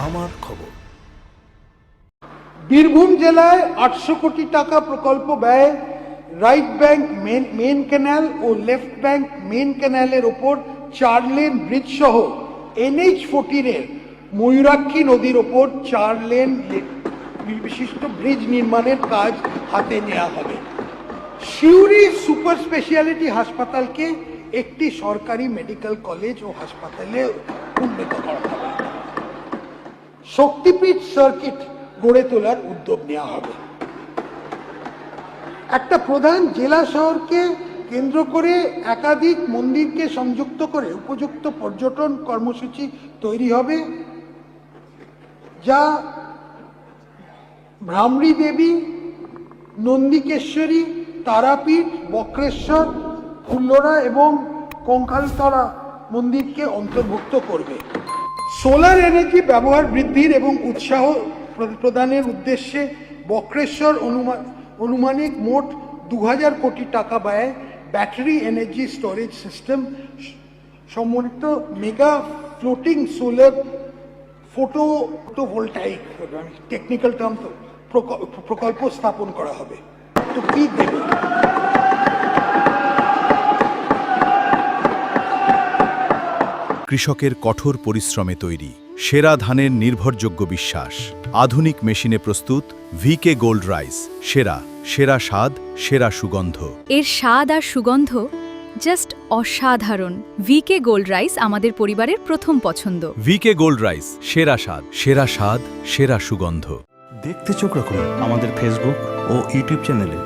আমার খবর। বীরভূম জেলায় 800 কোটি টাকা প্রকল্প ব্যয়ে রাইট ব্যাংক মেন ক্যানাল ও লেফট ব্যাংক মেন ক্যানালের ওপর 4 লেন ব্রিজ সহ NH14 এর ময়ূরাক্ষী নদীর ওপর 4 লেন বিশিষ্ট ব্রিজ নির্মাণের কাজ হাতে নেওয়া হবে। সিউড়ি সুপার স্পেশালিটি হাসপাতালকে একটি সরকারি মেডিকেল কলেজ ও হাসপাতালে উন্নীত করা হবে। শক্তিপীঠ সার্কিট গড়ে তোলার উদ্যোগ নেওয়া হবে। একটা প্রধান জেলা শহরকে কেন্দ্র করে একাধিক মন্দিরকে সংযুক্ত করে উপযুক্ত পর্যটন কর্মসূচি তৈরি হবে, যা ভ্রামরী দেবী, নন্দিকেশ্বরী, তারাপীঠ, বক্রেশ্বর, ফুল্লরা এবং কঙ্কালতরা মন্দিরকে অন্তর্ভুক্ত করবে। সোলার এনার্জি ব্যবহার বৃদ্ধির এবং উৎসাহ প্রদানের উদ্দেশ্যে বক্রেশ্বর অনুমানিক মোট 2000 কোটি টাকা ব্যয়ে ব্যাটারি এনার্জি স্টোরেজ সিস্টেম সমন্বিত mega floating solar photovoltaic technical term প্রকল্প স্থাপন করা হবে। তো কি দেবে? কৃষকের কঠোর পরিশ্রমে তৈরি সেরা ধানের নির্ভরযোগ্য বিশ্বাস, আধুনিক মেশিনে প্রস্তুত ভিকে গোল্ড রাইস। সেরা সেরা স্বাদ, সেরা সুগন্ধ। এর স্বাদ আর সুগন্ধ জাস্ট অসাধারণ। ভিকে গোল্ড রাইস আমাদের পরিবারের প্রথম পছন্দ। ভিকে গোল্ড রাইস, সেরা স্বাদ, সেরা স্বাদ, সেরা সুগন্ধ। দেখতে চোখ রাখুন আমাদের ফেসবুক ও ইউটিউব চ্যানেলে।